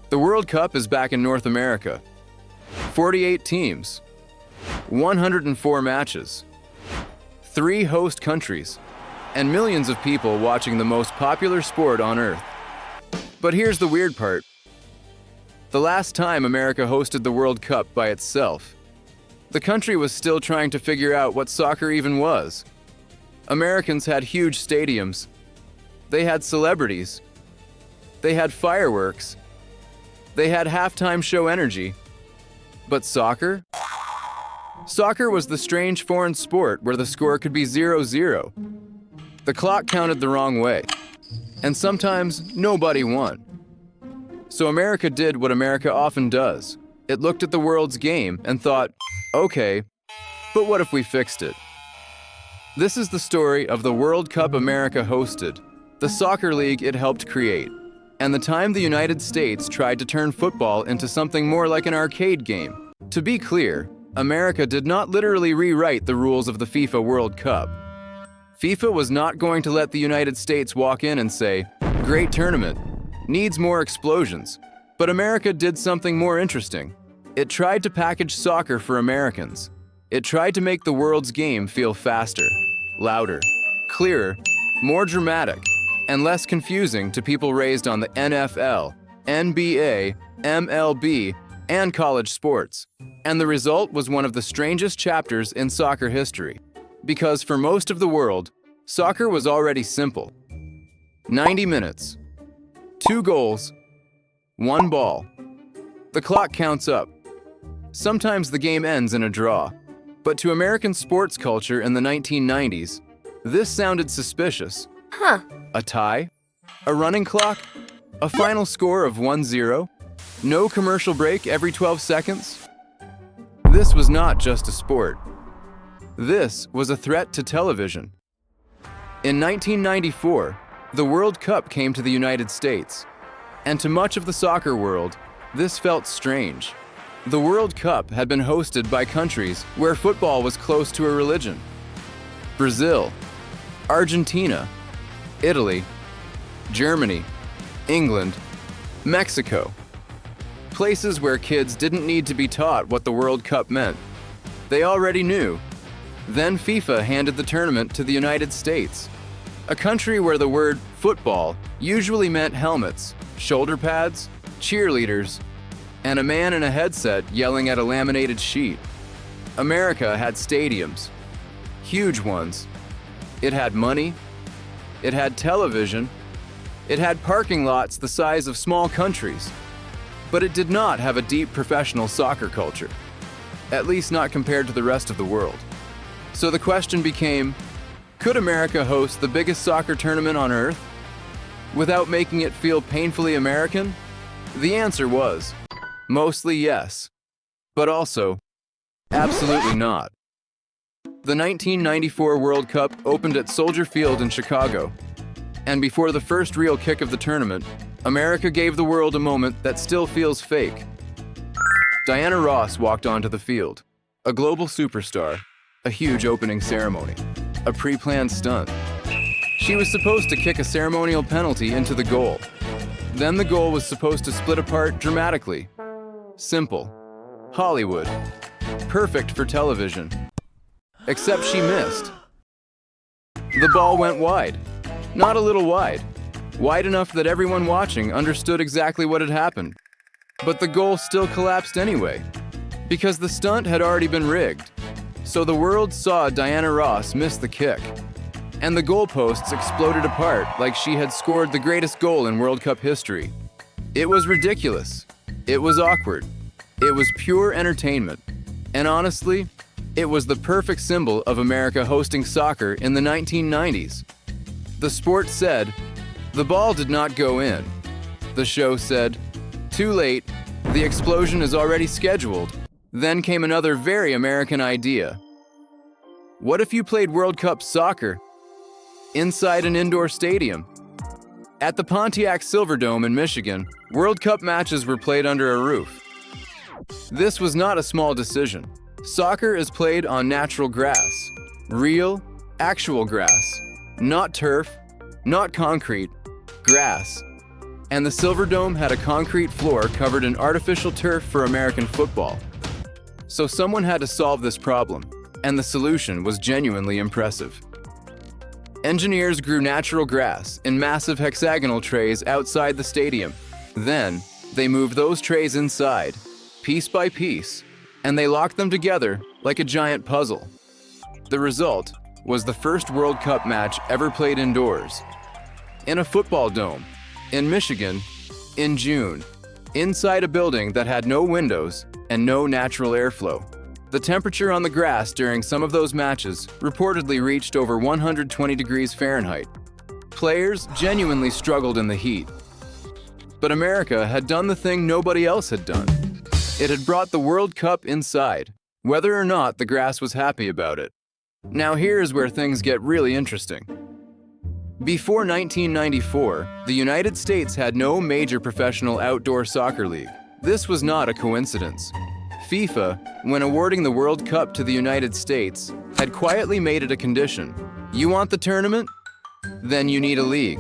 The World Cup is back in North America. 48 teams, 104 matches, 3 host countries, and millions of people watching the most popular sport on Earth. But here's the weird part. The last time America hosted the World Cup by itself, the country was still trying to figure out what soccer even was. Americans had huge stadiums. They had celebrities. They had fireworks. They had halftime show energy. But soccer? Soccer was the strange foreign sport where the score could be 0-0. The clock counted the wrong way, and sometimes nobody won. So America did what America often does. It looked at the world's game and thought, okay, but what if we fixed it? This is the story of the World Cup America hosted, the soccer league it helped create, and the time the United States tried to turn football into something more like an arcade game. To be clear, America did not literally rewrite the rules of the FIFA World Cup. FIFA was not going to let the United States walk in and say, "Great tournament, needs more explosions." But America did something more interesting. It tried to package soccer for Americans. It tried to make the world's game feel faster, louder, clearer, more dramatic, and less confusing to people raised on the NFL, NBA, MLB, and college sports. And the result was one of the strangest chapters in soccer history. Because for most of the world, soccer was already simple. 90 minutes, 2 goals, 1 ball. The clock counts up. Sometimes the game ends in a draw. But to American sports culture in the 1990s, this sounded suspicious. A tie? A running clock? A final score of 1-0? No commercial break every 12 seconds? This was not just a sport. This was a threat to television. In 1994, the World Cup came to the United States, and to much of the soccer world, this felt strange. The World Cup had been hosted by countries where football was close to a religion. Brazil, Argentina, Italy, Germany, England, Mexico. Places where kids didn't need to be taught what the World Cup meant. They already knew. Then FIFA handed the tournament to the United States, a country where the word football usually meant helmets, shoulder pads, cheerleaders, and a man in a headset yelling at a laminated sheet. America had stadiums, huge ones. It had money. It had television. It had parking lots the size of small countries. But it did not have a deep professional soccer culture, at least not compared to the rest of the world. So the question became, could America host the biggest soccer tournament on Earth without making it feel painfully American? The answer was mostly yes, but also absolutely not. The 1994 World Cup opened at Soldier Field in Chicago, and before the first real kick of the tournament, America gave the world a moment that still feels fake. Diana Ross walked onto the field, a global superstar, a huge opening ceremony, a pre-planned stunt. She was supposed to kick a ceremonial penalty into the goal. Then the goal was supposed to split apart dramatically. Simple. Hollywood. Perfect for television. Except she missed. The ball went wide. Not a little wide. Wide enough that everyone watching understood exactly what had happened. But the goal still collapsed anyway, because the stunt had already been rigged. So the world saw Diana Ross miss the kick, and the goalposts exploded apart like she had scored the greatest goal in World Cup history. It was ridiculous. It was awkward. It was pure entertainment. And honestly, it was the perfect symbol of America hosting soccer in the 1990s. The sport said, the ball did not go in. The show said, too late, the explosion is already scheduled. Then came another very American idea. What if you played World Cup soccer inside an indoor stadium? At the Pontiac Silverdome in Michigan, World Cup matches were played under a roof. This was not a small decision. Soccer is played on natural grass. Real, actual grass. Not turf, not concrete, grass. and the Silverdome had a concrete floor covered in artificial turf for American football. So someone had to solve this problem, and the solution was genuinely impressive. Engineers grew natural grass in massive hexagonal trays outside the stadium. Then, they moved those trays inside, piece by piece, and they locked them together like a giant puzzle. The result was the first World Cup match ever played indoors, in a football dome, in Michigan, in June, inside a building that had no windows and no natural airflow. The temperature on the grass during some of those matches reportedly reached over 120 degrees Fahrenheit. Players genuinely struggled in the heat. But America had done the thing nobody else had done. It had brought the World Cup inside, whether or not the grass was happy about it. Now here's where things get really interesting. Before 1994, the United States had no major professional outdoor soccer league. This was not a coincidence. FIFA, when awarding the World Cup to the United States, had quietly made it a condition. You want the tournament? Then you need a league.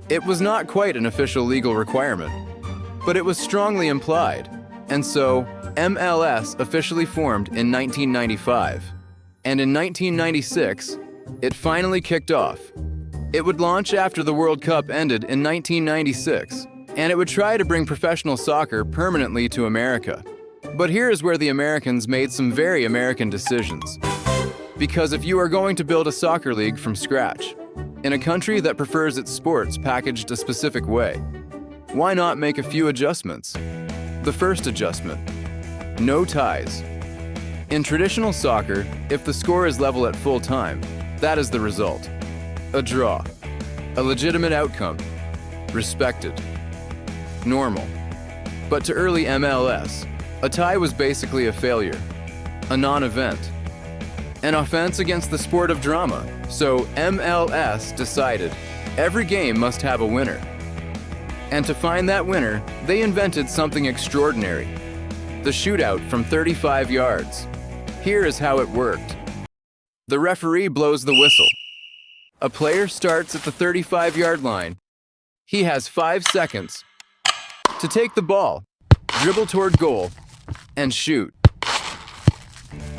It was not quite an official legal requirement, but it was strongly implied, and so MLS officially formed in 1995. And in 1996, it finally kicked off. It would launch after the World Cup ended in 1996, and it would try to bring professional soccer permanently to America. But here is where the Americans made some very American decisions. Because if you are going to build a soccer league from scratch, in a country that prefers its sports packaged a specific way, why not make a few adjustments? The first adjustment: no ties. In traditional soccer, if the score is level at full time, that is the result. A draw. A legitimate outcome. Respected. Normal. But to early MLS, a tie was basically a failure. A non-event. An offense against the sport of drama. So MLS decided every game must have a winner. And to find that winner, they invented something extraordinary. The shootout from 35 yards. Here is how it worked. The referee blows the whistle. A player starts at the 35-yard line. He has 5 seconds to take the ball, dribble toward goal, and shoot.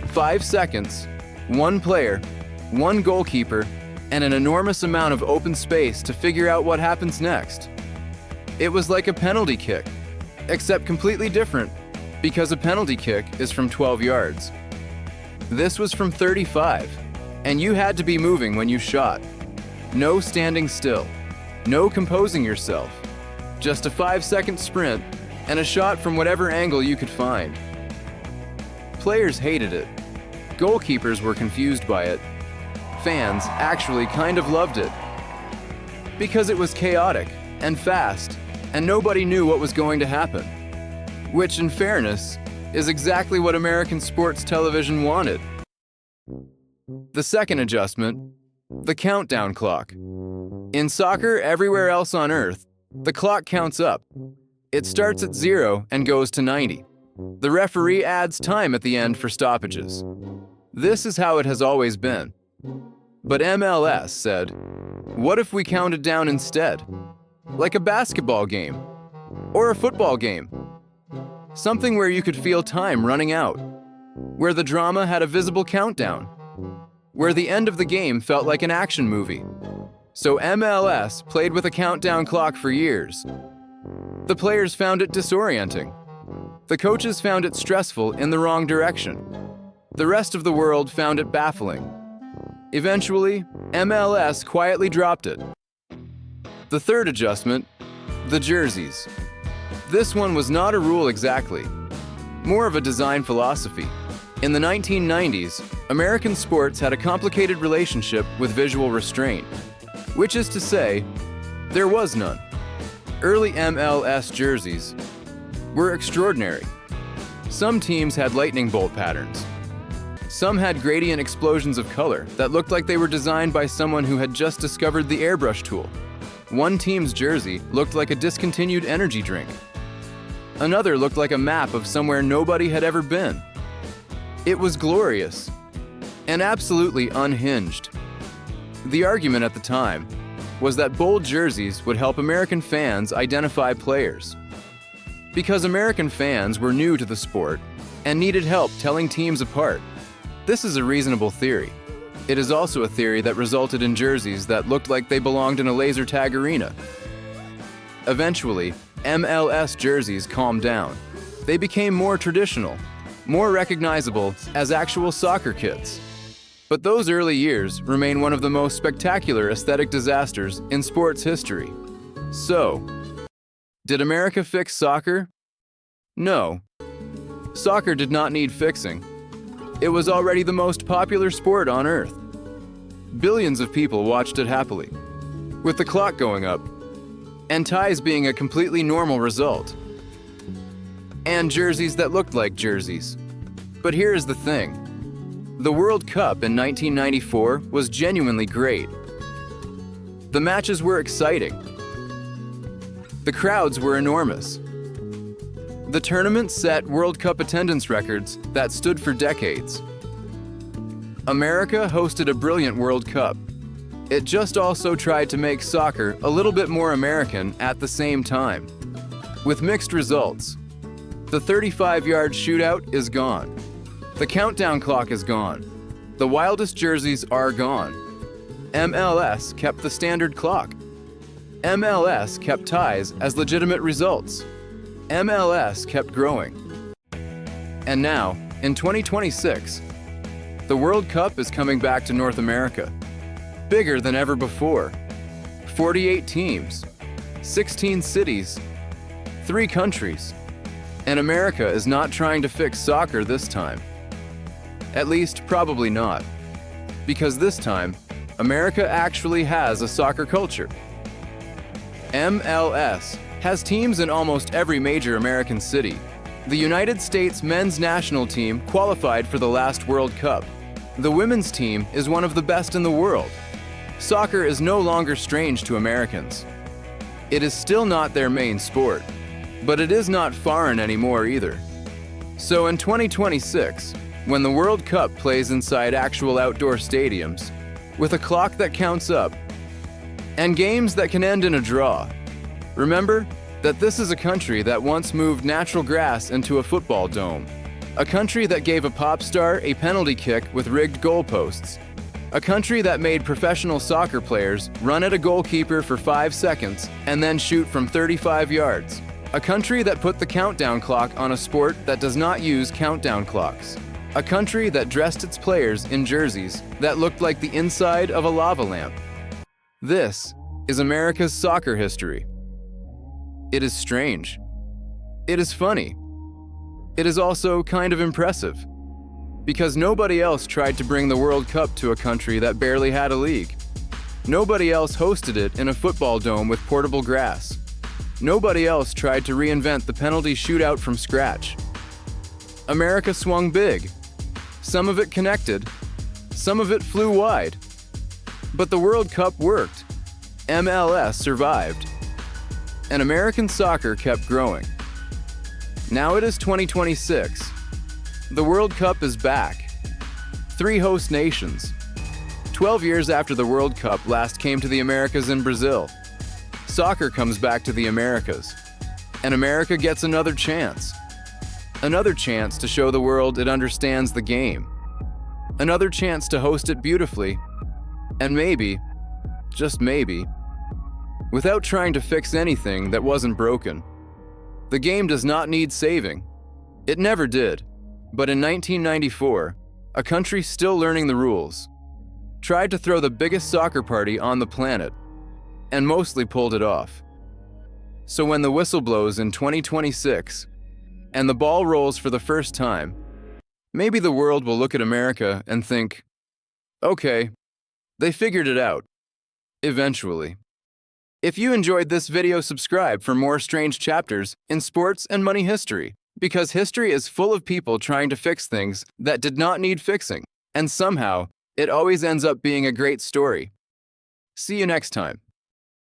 5 seconds, 1 player, 1 goalkeeper, and an enormous amount of open space to figure out what happens next. It was like a penalty kick, except completely different, because a penalty kick is from 12 yards. This was from 35, and you had to be moving when you shot. No standing still, no composing yourself, just a 5-second sprint and a shot from whatever angle you could find. Players hated it. Goalkeepers were confused by it. Fans actually kind of loved it. Because it was chaotic and fast, and nobody knew what was going to happen. Which, in fairness, is exactly what American sports television wanted. The second adjustment: the countdown clock. In soccer, everywhere else on Earth, the clock counts up. It starts at 0 and goes to 90. The referee adds time at the end for stoppages. This is how it has always been. But MLS said, what if we counted down instead? Like a basketball game, or a football game. Something where you could feel time running out, where the drama had a visible countdown, where the end of the game felt like an action movie. So MLS played with a countdown clock for years. The players found it disorienting. The coaches found it stressful in the wrong direction. The rest of the world found it baffling. Eventually, MLS quietly dropped it. The third adjustment: the jerseys. This one was not a rule exactly, more of a design philosophy. In the 1990s, American sports had a complicated relationship with visual restraint, which is to say, there was none. Early MLS jerseys were extraordinary. Some teams had lightning bolt patterns. Some had gradient explosions of color that looked like they were designed by someone who had just discovered the airbrush tool. One team's jersey looked like a discontinued energy drink. Another looked like a map of somewhere nobody had ever been. It was glorious and absolutely unhinged. The argument at the time was that bold jerseys would help American fans identify players. Because American fans were new to the sport and needed help telling teams apart. This is a reasonable theory. It is also a theory that resulted in jerseys that looked like they belonged in a laser tag arena. Eventually, MLS jerseys calmed down. They became more traditional, more recognizable as actual soccer kits. But those early years remain one of the most spectacular aesthetic disasters in sports history. So, did America fix soccer? No. Soccer did not need fixing. It was already the most popular sport on Earth. Billions of people watched it happily, with the clock going up, and ties being a completely normal result, and jerseys that looked like jerseys. But here is the thing. The World Cup in 1994 was genuinely great. The matches were exciting. The crowds were enormous. The tournament set World Cup attendance records that stood for decades. America hosted a brilliant World Cup. It just also tried to make soccer a little bit more American at the same time, with mixed results. The 35-yard shootout is gone. The countdown clock is gone. The Wildest jerseys are gone. MLS kept the standard clock. MLS kept ties as legitimate results. MLS kept growing. And now, in 2026, the World Cup is coming back to North America. Bigger than ever before. 48 teams, 16 cities, 3 countries. And America is not trying to fix soccer this time. At least, probably not. Because this time, America actually has a soccer culture. MLS has teams in almost every major American city. The United States men's national team qualified for the last World Cup. The women's team is one of the best in the world. Soccer is no longer strange to Americans. It is still not their main sport, but it is not foreign anymore either. So in 2026, when the World Cup plays inside actual outdoor stadiums, with a clock that counts up, and games that can end in a draw, remember that this is a country that once moved natural grass into a football dome. A country that gave a pop star a penalty kick with rigged goalposts. A country that made professional soccer players run at a goalkeeper for 5 seconds and then shoot from 35 yards. A country that put the countdown clock on a sport that does not use countdown clocks. A country that dressed its players in jerseys that looked like the inside of a lava lamp. This is America's soccer history. It is strange. It is funny. It is also kind of impressive, because nobody else tried to bring the World Cup to a country that barely had a league. Nobody else hosted it in a football dome with portable grass. Nobody else tried to reinvent the penalty shootout from scratch. America swung big. Some of it connected, some of it flew wide. But the World Cup worked. MLS survived. And American soccer kept growing. Now it is 2026. The World Cup is back. 3 host nations. 12 years after the World Cup last came to the Americas in Brazil. Soccer comes back to the Americas. And America gets another chance. Another chance to show the world it understands the game. Another chance to host it beautifully. And maybe, just maybe, without trying to fix anything that wasn't broken. The game does not need saving. It never did. But in 1994, a country still learning the rules tried to throw the biggest soccer party on the planet, and mostly pulled it off. So when the whistle blows in 2026, and the ball rolls for the first time, maybe the world will look at America and think, okay, they figured it out. Eventually. If you enjoyed this video, subscribe for more strange chapters in sports and money history, because history is full of people trying to fix things that did not need fixing, and somehow, it always ends up being a great story. See you next time.